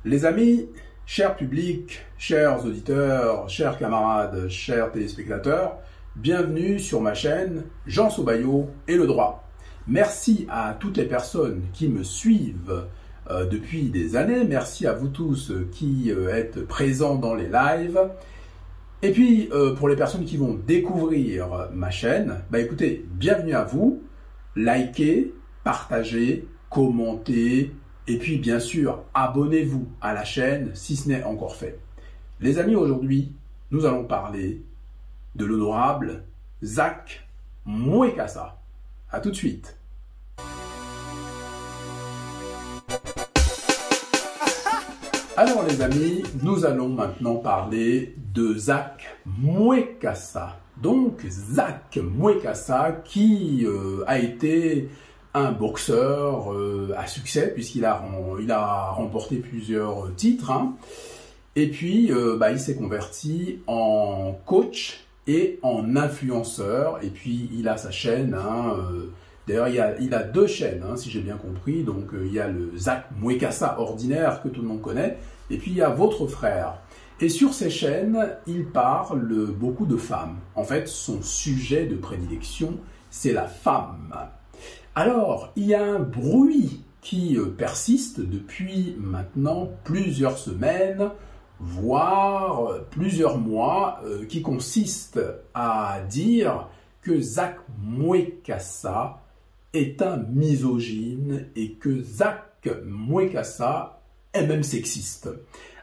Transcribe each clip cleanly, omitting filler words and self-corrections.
Les amis, chers publics, chers auditeurs, chers camarades, chers téléspectateurs, bienvenue sur ma chaîne Jean Sobayo et le droit. Merci à toutes les personnes qui me suivent depuis des années, merci à vous tous qui êtes présents dans les lives. Et puis, pour les personnes qui vont découvrir ma chaîne, écoutez, bienvenue à vous, likez, partagez, commentez, et puis bien sûr, abonnez-vous à la chaîne si ce n'est encore fait. Les amis, aujourd'hui, nous allons parler de l'honorable Zach Mwekassa. A tout de suite. Alors les amis, nous allons maintenant parler de Zach Mwekassa. Donc Zach Mwekassa qui a été un boxeur à succès puisqu'il a remporté plusieurs titres. Et puis il s'est converti en coach et en influenceur. Et puis il a sa chaîne. D'ailleurs, il a deux chaînes, si j'ai bien compris. Donc, il y a le Zach Mwekassa ordinaire que tout le monde connaît. Et puis, il y a votre frère. Et sur ces chaînes, il parle beaucoup de femmes. En fait, son sujet de prédilection, c'est la femme. Alors, il y a un bruit qui persiste depuis maintenant plusieurs semaines, voire plusieurs mois, qui consiste à dire que Zach Mwekassa est un misogyne et que Zach Mwekassa est même sexiste.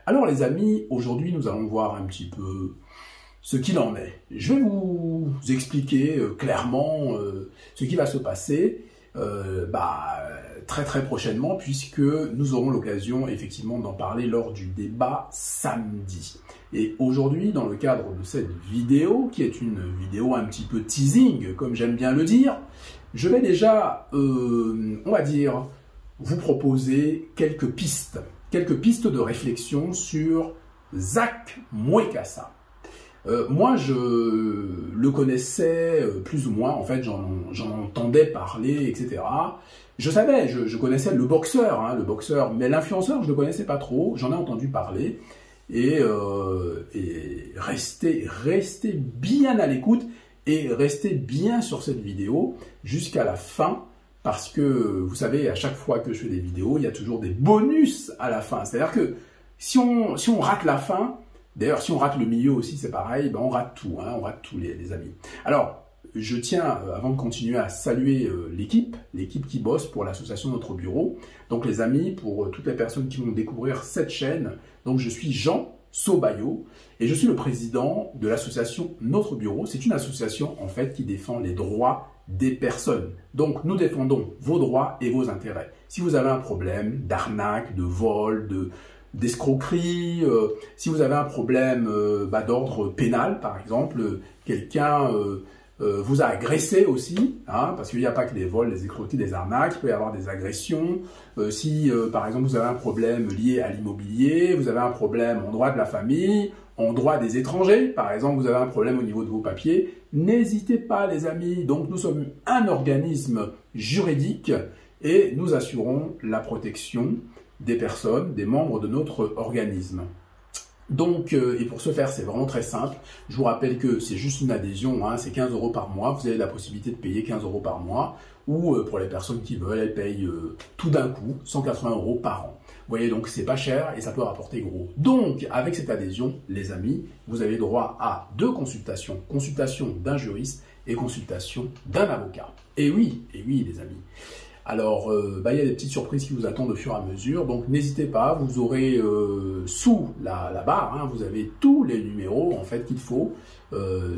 Alors les amis, aujourd'hui nous allons voir un petit peu ce qu'il en est. Je vais vous expliquer clairement ce qui va se passer très prochainement puisque nous aurons l'occasion effectivement d'en parler lors du débat samedi. Et aujourd'hui, dans le cadre de cette vidéo, qui est une vidéo un petit peu teasing, comme j'aime bien le dire, je vais déjà, on va dire, vous proposer quelques pistes de réflexion sur Zach Mwekassa. Moi, je le connaissais plus ou moins, en fait, j'en entendais parler, etc. Je savais, je connaissais le boxeur, mais l'influenceur, je ne le connaissais pas trop, j'en ai entendu parler. Et restez bien à l'écoute et restez bien sur cette vidéo jusqu'à la fin parce que vous savez, à chaque fois que je fais des vidéos, il y a toujours des bonus à la fin. C'est-à-dire que si on rate la fin, d'ailleurs si on rate le milieu aussi c'est pareil, on rate tout, on rate tout les amis. Alors, je tiens, avant de continuer, à saluer l'équipe qui bosse pour l'association Notre Bureau. Donc les amis, pour toutes les personnes qui vont découvrir cette chaîne, donc je suis Jean Sobayo et je suis le président de l'association Notre Bureau. C'est une association en fait qui défend les droits des personnes. Donc nous défendons vos droits et vos intérêts. Si vous avez un problème d'arnaque, de vol, d'escroquerie, si vous avez un problème d'ordre pénal par exemple, quelqu'un vous a agressé aussi, parce qu'il n'y a pas que des vols, des escroqueries, des arnaques, il peut y avoir des agressions. Si, par exemple, vous avez un problème lié à l'immobilier, vous avez un problème en droit de la famille, en droit des étrangers, par exemple, vous avez un problème au niveau de vos papiers, n'hésitez pas les amis. Donc, nous sommes un organisme juridique et nous assurons la protection des personnes, des membres de notre organisme. Donc, et pour ce faire, c'est vraiment très simple. Je vous rappelle que c'est juste une adhésion, c'est 15 € par mois. Vous avez la possibilité de payer 15 € par mois. Ou pour les personnes qui veulent, elles payent tout d'un coup 180 € par an. Vous voyez, donc c'est pas cher et ça peut rapporter gros. Donc, avec cette adhésion, les amis, vous avez droit à 2 consultations. Consultation d'un juriste et consultation d'un avocat. Et oui, les amis. Alors, il y a des petites surprises qui vous attendent au fur et à mesure, donc n'hésitez pas, vous aurez sous la barre, vous avez tous les numéros en fait qu'il faut,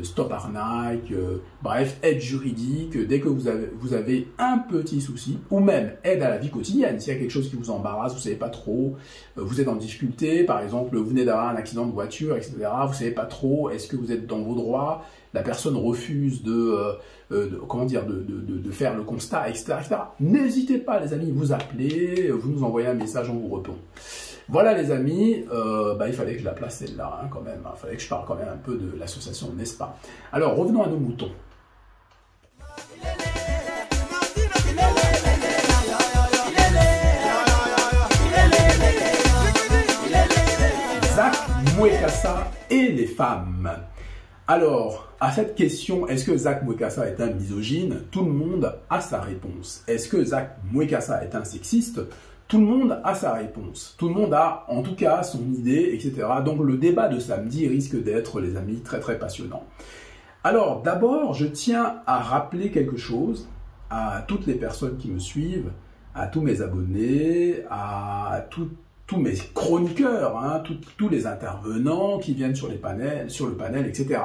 stop arnaque, bref, aide juridique, dès que vous avez un petit souci, ou même aide à la vie quotidienne, s'il y a quelque chose qui vous embarrasse, vous ne savez pas trop, vous êtes en difficulté, par exemple, vous venez d'avoir un accident de voiture, etc., vous ne savez pas trop, est-ce que vous êtes dans vos droits, la personne refuse de faire le constat, etc. N'hésitez pas, les amis, vous appelez, vous nous envoyez un message, on vous répond. Voilà, les amis, il fallait que je la place celle-là, quand même. Il fallait que je parle quand même un peu de l'association, n'est-ce pas? Alors, revenons à nos moutons. Mwekassa et les femmes. Alors, à cette question, est-ce que Zach Mwekassa est un misogyne? Tout le monde a sa réponse. Est-ce que Zach Mwekassa est un sexiste? Tout le monde a sa réponse. Tout le monde a, en tout cas, son idée, etc. Donc, le débat de samedi risque d'être, les amis, très très passionnant. Alors, d'abord, je tiens à rappeler quelque chose à toutes les personnes qui me suivent, à tous mes abonnés, à tous mes chroniqueurs, hein, tous les intervenants qui viennent sur le panel, etc.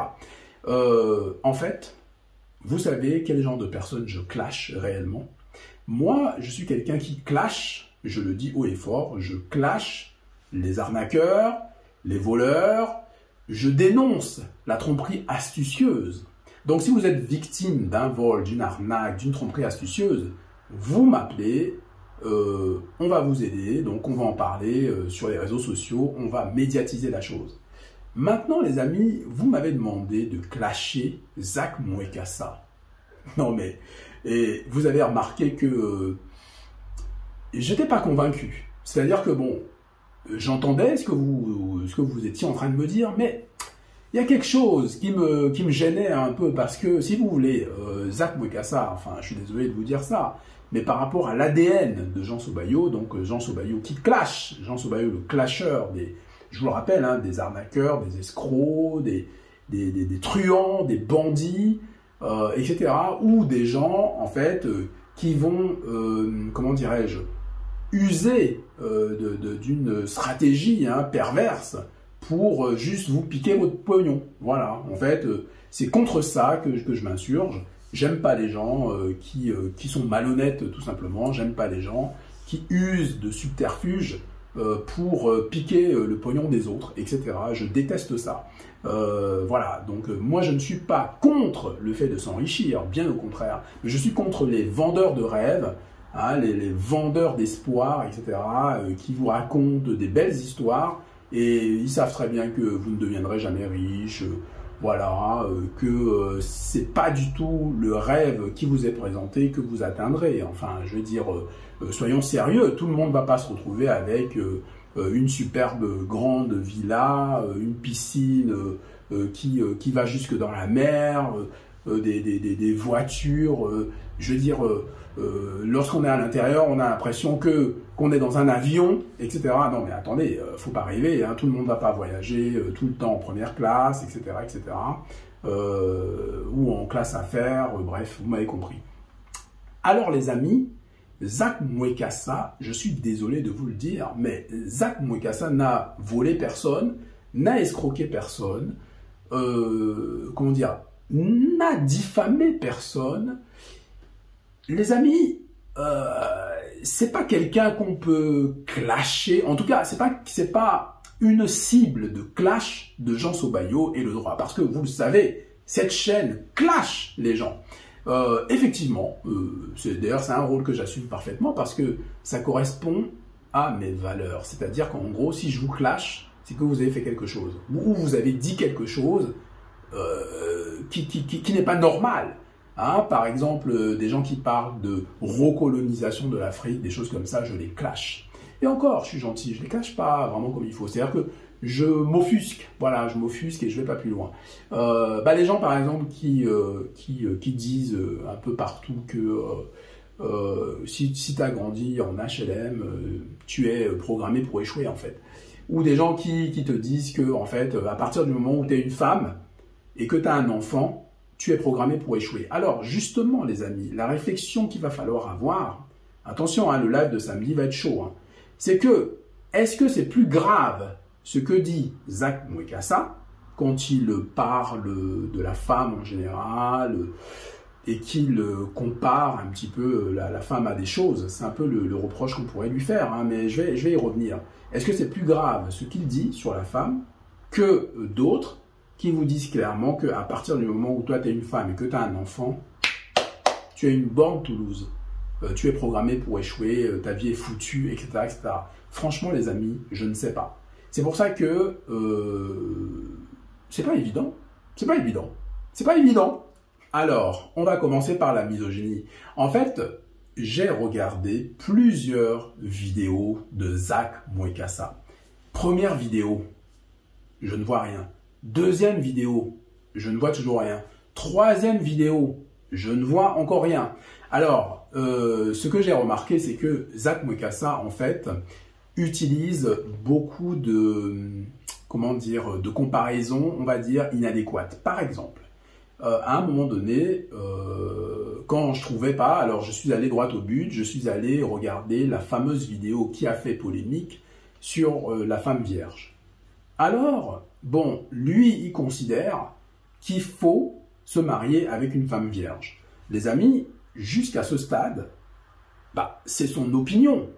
En fait, vous savez quel genre de personne je clash réellement? Moi, je suis quelqu'un qui clash, je le dis haut et fort, je clash les arnaqueurs, les voleurs, je dénonce la tromperie astucieuse. Donc si vous êtes victime d'un vol, d'une arnaque, d'une tromperie astucieuse, vous m'appelez, on va vous aider, donc on va en parler sur les réseaux sociaux, on va médiatiser la chose. Maintenant les amis, vous m'avez demandé de clasher Zach Mwekassa. Non mais, et vous avez remarqué que j'étais pas convaincu. C'est-à-dire que bon, j'entendais ce que vous étiez en train de me dire, mais il y a quelque chose qui me gênait un peu, parce que si vous voulez, Zach Mwekassa, enfin je suis désolé de vous dire ça, mais par rapport à l'ADN de Jean Sobayo, donc Jean Sobayo qui clash, Jean Sobayo le clasheur, je vous le rappelle, hein, des arnaqueurs, des escrocs, des truands, des bandits, etc. Ou des gens, en fait, qui vont, comment dirais-je, user d'une stratégie perverse pour juste vous piquer votre pognon. Voilà, en fait, c'est contre ça que je m'insurge. J'aime pas les gens qui sont malhonnêtes, tout simplement. J'aime pas les gens qui usent de subterfuges pour piquer le pognon des autres, etc. Je déteste ça. Voilà, donc moi je ne suis pas contre le fait de s'enrichir, bien au contraire. Mais je suis contre les vendeurs de rêves, hein, les vendeurs d'espoir, etc., qui vous racontent des belles histoires, et ils savent très bien que vous ne deviendrez jamais riche, voilà, que c'est pas du tout le rêve qui vous est présenté que vous atteindrez. Enfin, je veux dire, soyons sérieux, tout le monde ne va pas se retrouver avec une superbe grande villa, une piscine qui va jusque dans la mer, des voitures. Je veux dire, lorsqu'on est à l'intérieur, on a l'impression qu'on est dans un avion, etc. Non mais attendez, faut pas rêver, hein, tout le monde ne va pas voyager tout le temps en première classe, etc., etc. Ou en classe affaires, bref, vous m'avez compris. Alors les amis, Zach Mwekassa, je suis désolé de vous le dire, mais Zach Mwekassa n'a volé personne, n'a escroqué personne, comment dire, n'a diffamé personne. Les amis, c'est pas quelqu'un qu'on peut clasher. En tout cas, c'est pas une cible de clash de Jean Sobayo et le droit, parce que vous le savez, cette chaîne clash les gens. Effectivement, d'ailleurs c'est un rôle que j'assume parfaitement, parce que ça correspond à mes valeurs. C'est-à-dire qu'en gros, si je vous clash, c'est que vous avez fait quelque chose, ou vous avez dit quelque chose qui n'est pas normal. Hein, par exemple, des gens qui parlent de recolonisation de l'Afrique, des choses comme ça, je les clash. Et encore, je suis gentil, je les clash pas vraiment comme il faut. C'est-à-dire que je m'offusque, voilà, je m'offusque et je vais pas plus loin. Les gens, par exemple, qui disent un peu partout que si tu as grandi en HLM, tu es programmé pour échouer, en fait. Ou des gens qui te disent que, en fait, à partir du moment où tu es une femme et que tu as un enfant, tu es programmé pour échouer. Alors, justement, les amis, la réflexion qu'il va falloir avoir, attention, hein, le live de samedi va être chaud, hein, c'est que, est-ce que c'est plus grave ce que dit Zach Mwekassa quand il parle de la femme en général et qu'il compare un petit peu la femme à des choses? C'est un peu le reproche qu'on pourrait lui faire, hein, mais je vais y revenir. Est-ce que c'est plus grave ce qu'il dit sur la femme que d'autres qui vous disent clairement qu'à partir du moment où toi tu es une femme et que tu as un enfant, tu es une born to lose, tu es programmé pour échouer, ta vie est foutue, etc., etc. Franchement les amis, je ne sais pas. C'est pour ça que c'est pas évident, c'est pas évident, c'est pas évident. Alors, on va commencer par la misogynie. En fait, j'ai regardé plusieurs vidéos de Zach Mwekassa. Première vidéo, je ne vois rien. Deuxième vidéo, je ne vois toujours rien. Troisième vidéo, je ne vois encore rien. Alors, ce que j'ai remarqué, c'est que Zach Mwekassa, en fait, utilise beaucoup de, comment dire, de comparaisons, on va dire, inadéquates. Par exemple, à un moment donné, quand je trouvais pas, alors je suis allé droit au but, je suis allé regarder la fameuse vidéo qui a fait polémique sur la femme vierge. Alors, bon, lui, il considère qu'il faut se marier avec une femme vierge. Les amis, jusqu'à ce stade, bah, c'est son opinion.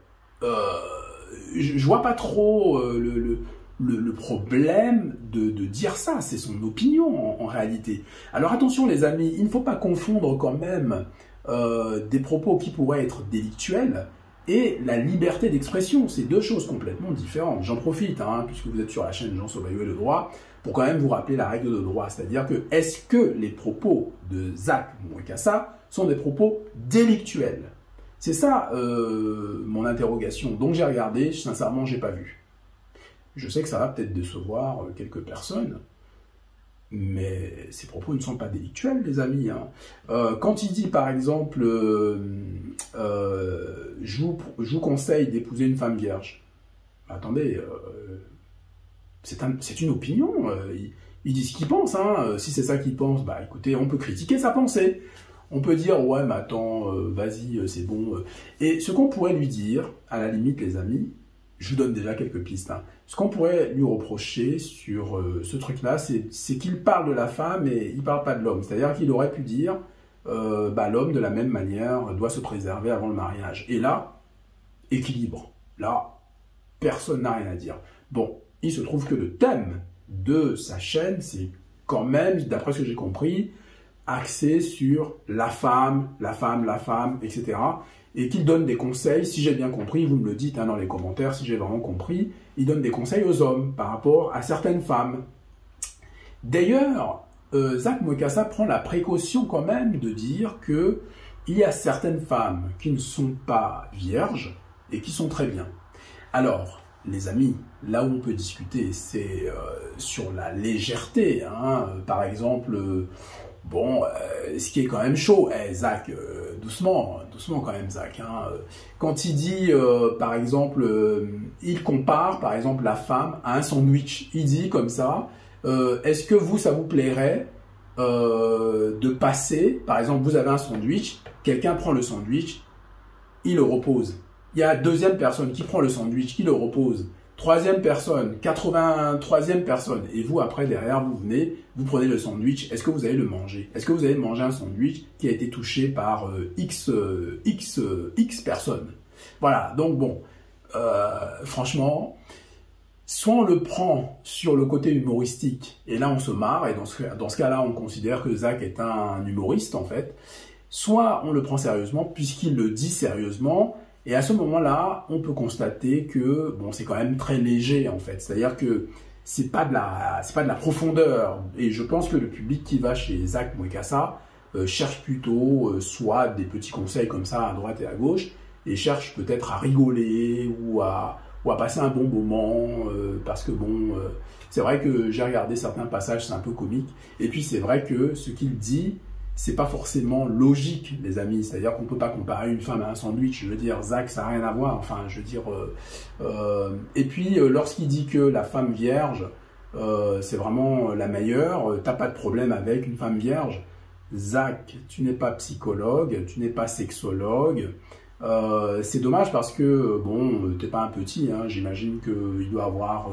Je vois pas trop le problème de dire ça, c'est son opinion en réalité. Alors attention les amis, il ne faut pas confondre quand même des propos qui pourraient être délictuels et la liberté d'expression. C'est deux choses complètement différentes. J'en profite, puisque vous êtes sur la chaîne Jean Sauvaillot et le droit, pour quand même vous rappeler la règle de droit. C'est-à-dire que, est-ce que les propos de Zach Mwekassa sont des propos délictuels? C'est ça mon interrogation. Donc j'ai regardé, sincèrement, j'ai pas vu. Je sais que ça va peut-être décevoir quelques personnes, mais ces propos ne sont pas délictuels, les amis. Quand il dit, par exemple, je vous conseille d'épouser une femme vierge, attendez, c'est une opinion. Il dit ce qu'il pense. Si c'est ça qu'il pense, bah écoutez, on peut critiquer sa pensée. On peut dire, ouais, mais attends, vas-y, c'est bon. Et ce qu'on pourrait lui dire, à la limite, les amis, je vous donne déjà quelques pistes. Ce qu'on pourrait lui reprocher sur ce truc-là, c'est qu'il parle de la femme et il ne parle pas de l'homme. C'est-à-dire qu'il aurait pu dire, l'homme, de la même manière, doit se préserver avant le mariage. Et là, équilibre. Là, personne n'a rien à dire. Bon, il se trouve que le thème de sa chaîne, c'est quand même, d'après ce que j'ai compris, axé sur la femme, etc. Et qu'il donne des conseils, si j'ai bien compris, vous me le dites dans les commentaires, si j'ai vraiment compris, il donne des conseils aux hommes par rapport à certaines femmes. D'ailleurs, Zach Mwekassa prend la précaution quand même de dire que il y a certaines femmes qui ne sont pas vierges et qui sont très bien. Alors, les amis, là où on peut discuter, c'est sur la légèreté. Par exemple, bon, ce qui est quand même chaud, Zach, doucement quand même, Zach. Quand il dit, par exemple, il compare, par exemple, la femme à un sandwich. Il dit comme ça, est-ce que vous, ça vous plairait de passer, par exemple, vous avez un sandwich, quelqu'un prend le sandwich, il le repose. Il y a deuxième personne qui prend le sandwich, qui le repose. Troisième personne, 83e personne. Et vous, après, derrière, vous venez, vous prenez le sandwich. Est-ce que vous allez le manger? Est-ce que vous allez manger un sandwich qui a été touché par X personnes? Voilà, donc bon, franchement, soit on le prend sur le côté humoristique, et là on se marre, et dans ce cas-là, on considère que Zach est un humoriste, en fait. Soit on le prend sérieusement, puisqu'il le dit sérieusement, et à ce moment-là, on peut constater que bon, c'est quand même très léger en fait. C'est-à-dire que c'est pas de la profondeur. Et je pense que le public qui va chez Zach Mwekassa cherche plutôt soit des petits conseils comme ça à droite et à gauche, et cherche peut-être à rigoler ou à passer un bon moment parce que bon, c'est vrai que j'ai regardé certains passages, c'est un peu comique. Et puis c'est vrai que ce qu'il dit, c'est pas forcément logique, les amis. C'est-à-dire qu'on peut pas comparer une femme à un sandwich. Je veux dire, Zach, ça n'a rien à voir. Enfin, je veux dire... Et puis, lorsqu'il dit que la femme vierge, c'est vraiment la meilleure, t'as pas de problème avec une femme vierge. Zach, tu n'es pas psychologue, tu n'es pas sexologue. C'est dommage parce que, bon, t'es pas un petit. J'imagine qu'il doit avoir...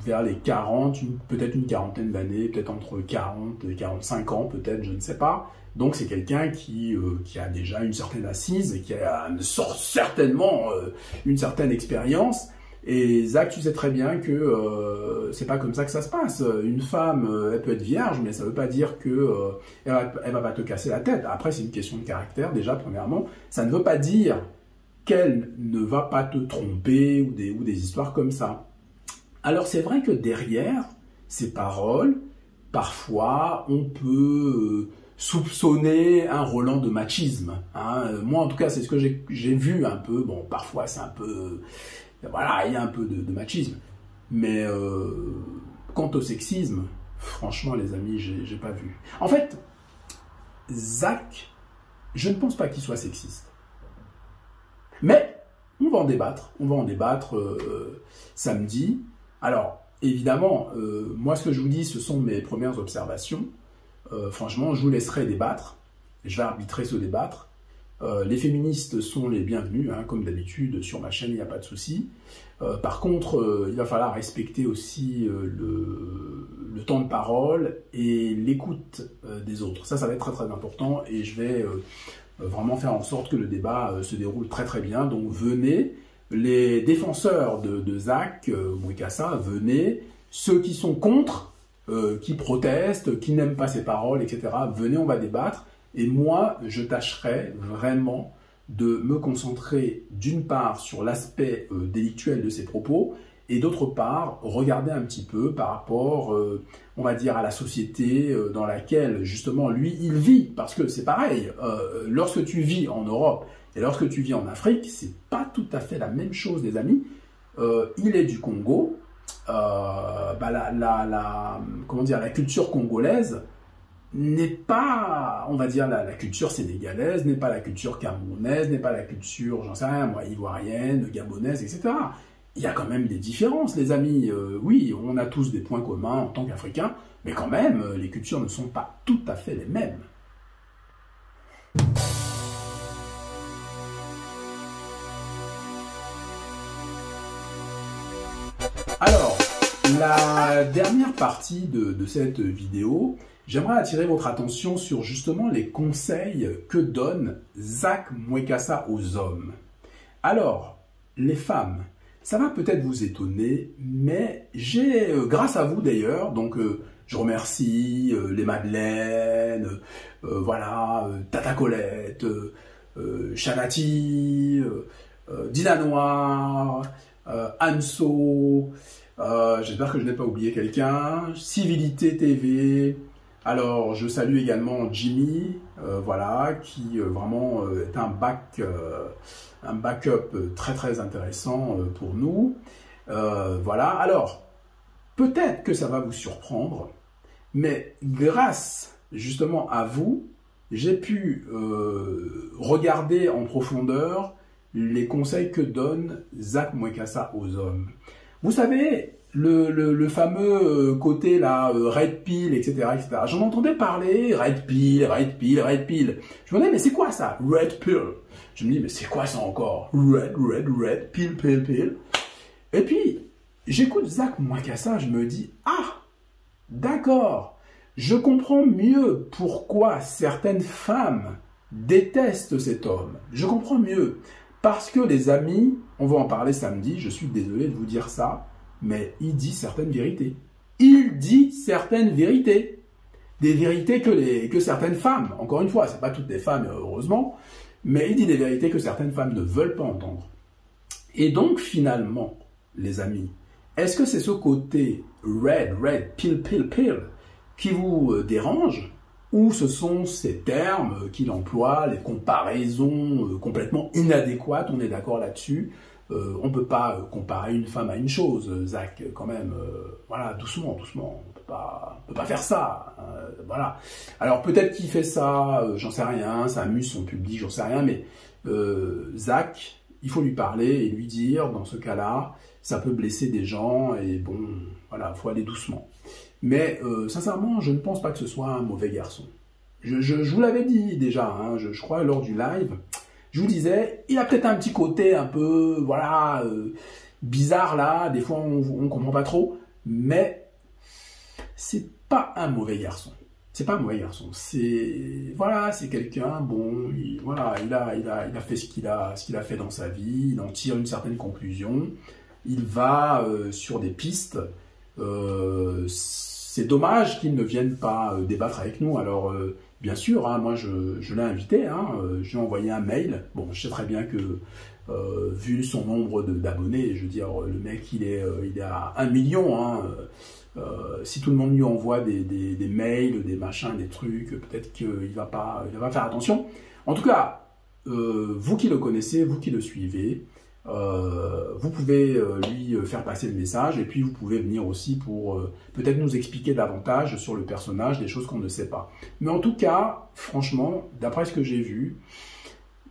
vers les 40, peut-être une quarantaine d'années, peut-être entre 40 et 45 ans, peut-être, je ne sais pas. Donc c'est quelqu'un qui a déjà une certaine assise et qui a certainement une certaine expérience. Et Zach, tu sais très bien que c'est pas comme ça que ça se passe. Une femme, elle peut être vierge, mais ça veut pas dire que elle va pas te casser la tête. Après, c'est une question de caractère, déjà, premièrement. Ça ne veut pas dire qu'elle ne va pas te tromper ou des histoires comme ça. Alors c'est vrai que derrière ces paroles, parfois on peut soupçonner un relent de machisme. Moi en tout cas c'est ce que j'ai vu un peu, bon parfois c'est un peu, voilà, il y a un peu de machisme. Mais quant au sexisme, franchement, les amis, j'ai pas vu. En fait, Zach, je ne pense pas qu'il soit sexiste. Mais on va en débattre. On va en débattre samedi. Alors, évidemment, moi, ce que je vous dis, ce sont mes premières observations. Franchement, je vous laisserai débattre. Je vais arbitrer ce débattre. Les féministes sont les bienvenus, hein, comme d'habitude, sur ma chaîne, il n'y a pas de souci. Par contre, il va falloir respecter aussi le temps de parole et l'écoute des autres. Ça va être très très important et je vais vraiment faire en sorte que le débat se déroule très très bien. Donc venez, les défenseurs de Zach Mwekassa, venez, ceux qui sont contre, qui protestent, qui n'aiment pas ses paroles, etc., venez, on va débattre. Et moi, je tâcherai vraiment de me concentrer d'une part sur l'aspect délictuel de ses propos et d'autre part, regarder un petit peu par rapport, on va dire, à la société dans laquelle justement lui, il vit. Parce que c'est pareil, lorsque tu vis en Europe et lorsque tu vis en Afrique, c'est pas tout à fait la même chose, les amis. Il est du Congo, comment dire, la culture congolaise n'est pas, on va dire, la culture sénégalaise, n'est pas la culture camerounaise, n'est pas la culture, j'en sais rien, moi, ivoirienne, gabonaise, etc. Il y a quand même des différences, les amis. Oui, on a tous des points communs en tant qu'Africains, mais quand même, les cultures ne sont pas tout à fait les mêmes. Alors, la dernière partie de cette vidéo, j'aimerais attirer votre attention sur justement les conseils que donne Zach Mwekassa aux hommes. Alors, les femmes, ça va peut-être vous étonner, mais j'ai, grâce à vous d'ailleurs, donc je remercie les Madeleine, voilà, Tata Colette, Chanati, Dina Noir, Anso, j'espère que je n'ai pas oublié quelqu'un, Civilité TV. Alors, je salue également Jimmy, voilà, qui vraiment est un backup très très intéressant pour nous. Voilà, alors, peut-être que ça va vous surprendre, mais grâce justement à vous, j'ai pu regarder en profondeur les conseils que donne Zach Mwekassa aux hommes. Vous savez, le fameux côté là, red pill, etc., etc. J'en entendais parler, red pill, red pill, red pill. Je me disais, mais c'est quoi ça, red pill? Je me dis, mais c'est quoi ça encore? Red, pill, pill, pill. Et puis, j'écoute Zach Mwekassa, je me dis, ah, d'accord, je comprends mieux pourquoi certaines femmes détestent cet homme. Je comprends mieux. Parce que les amis, on va en parler samedi, je suis désolé de vous dire ça, mais il dit certaines vérités. Il dit certaines vérités. Des vérités que certaines femmes, encore une fois, ce n'est pas toutes les femmes, heureusement, mais il dit des vérités que certaines femmes ne veulent pas entendre. Et donc, finalement, les amis, est-ce que c'est ce côté red, pill, qui vous dérange, ou ce sont ces termes qu'il emploie, les comparaisons complètement inadéquates, on est d'accord là-dessus. On ne peut pas comparer une femme à une chose, Zach, quand même, voilà, doucement, on peut pas faire ça, voilà. Alors peut-être qu'il fait ça, j'en sais rien, ça amuse son public, j'en sais rien, mais Zach, il faut lui parler et lui dire, dans ce cas-là, ça peut blesser des gens, et bon, voilà, il faut aller doucement. Mais sincèrement, je ne pense pas que ce soit un mauvais garçon. Je vous l'avais dit déjà, hein, je crois, lors du live, je vous disais, il a peut-être un petit côté un peu, voilà, bizarre là, des fois on ne comprend pas trop, mais c'est pas un mauvais garçon. C'est pas un mauvais garçon. C'est, voilà, c'est quelqu'un, bon, il a fait ce qu'il a fait dans sa vie, il en tire une certaine conclusion, il va sur des pistes. C'est dommage qu'il ne vienne pas débattre avec nous. Alors, bien sûr, hein, moi je l'ai invité, hein, je lui ai envoyé un mail. Bon, je sais très bien que, vu son nombre d'abonnés, je veux dire, le mec il est à 1 million. Hein, si tout le monde lui envoie des mails, des machins, des trucs, peut-être qu'il va pas faire attention. En tout cas, vous qui le connaissez, vous qui le suivez, vous pouvez lui faire passer le message et puis vous pouvez venir aussi pour peut-être nous expliquer davantage sur le personnage, des choses qu'on ne sait pas. Mais en tout cas, franchement, d'après ce que j'ai vu,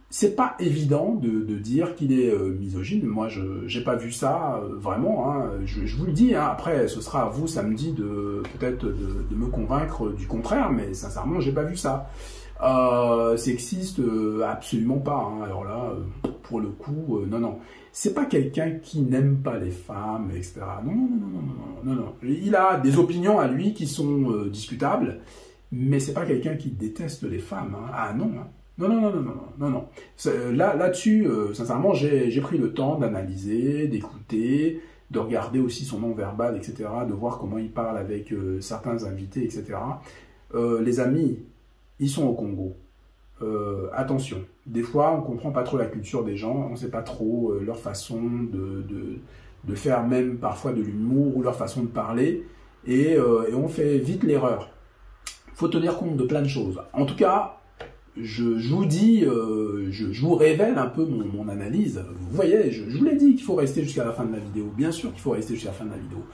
c'est pas évident de dire qu'il est misogyne. Moi, j'ai pas vu ça vraiment. Hein. Je vous le dis. Hein. Après, ce sera à vous samedi peut-être de me convaincre du contraire. Mais sincèrement, j'ai pas vu ça. Sexiste, absolument pas. Hein. Alors là, pour le coup, non. C'est pas quelqu'un qui n'aime pas les femmes, etc. Non. Il a des opinions à lui qui sont discutables, mais c'est pas quelqu'un qui déteste les femmes. Hein. Ah non. Hein. Non. Là-dessus, sincèrement, j'ai pris le temps d'analyser, d'écouter, de regarder aussi son non-verbal, etc., de voir comment il parle avec certains invités, etc. Les amis, ils sont au Congo. Attention, des fois, on ne comprend pas trop la culture des gens, on ne sait pas trop leur façon de faire même parfois de l'humour ou leur façon de parler, et on fait vite l'erreur. Il faut tenir compte de plein de choses. En tout cas, je vous dis, je vous révèle un peu mon analyse. Vous voyez, je vous l'ai dit qu'il faut rester jusqu'à la fin de la vidéo. Bien sûr qu'il faut rester jusqu'à la fin de la vidéo.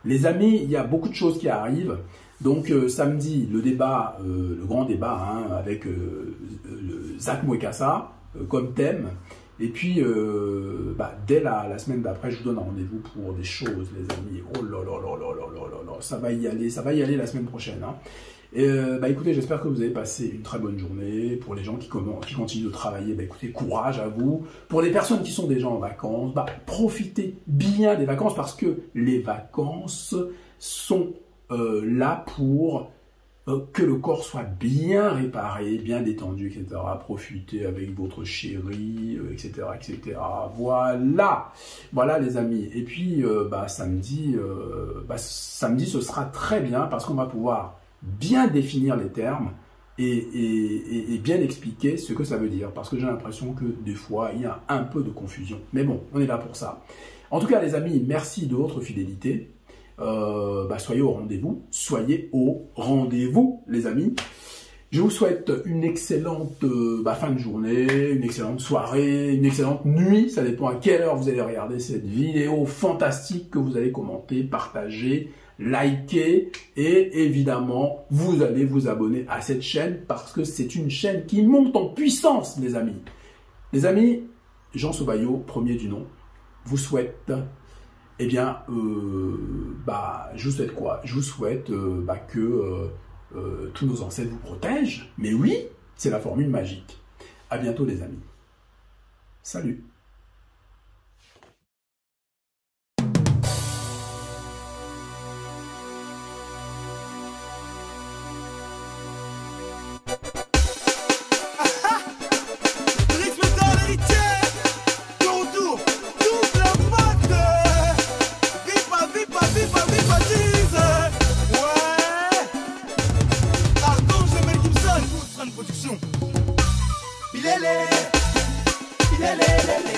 Les amis, il y a beaucoup de choses qui arrivent. Donc samedi, le débat, le grand débat avec le Zach Mwekassa comme thème. Et puis, dès la semaine d'après, je vous donne rendez-vous pour des choses, les amis. Oh là, ça va y aller la semaine prochaine. Hein. Et écoutez, j'espère que vous avez passé une très bonne journée. Pour les gens qui continuent de travailler, écoutez, courage à vous. Pour les personnes qui sont déjà en vacances, profitez bien des vacances parce que les vacances sont là pour que le corps soit bien réparé, bien détendu, etc. Profitez avec votre chérie, etc., etc. Voilà les amis. Et puis samedi, ce sera très bien parce qu'on va pouvoir bien définir les termes et bien expliquer ce que ça veut dire. Parce que j'ai l'impression que des fois, il y a un peu de confusion. Mais bon, on est là pour ça. En tout cas, les amis, merci de votre fidélité. Soyez au rendez-vous, les amis. Je vous souhaite une excellente fin de journée, une excellente soirée, une excellente nuit. Ça dépend à quelle heure vous allez regarder cette vidéo fantastique que vous allez commenter, partager, liker et évidemment, vous allez vous abonner à cette chaîne parce que c'est une chaîne qui monte en puissance, les amis. Les amis, Jean Sobayo, premier du nom, vous souhaite... je vous souhaite quoi? Je vous souhaite que tous nos ancêtres vous protègent. Mais oui, c'est la formule magique. À bientôt les amis. Salut. Il est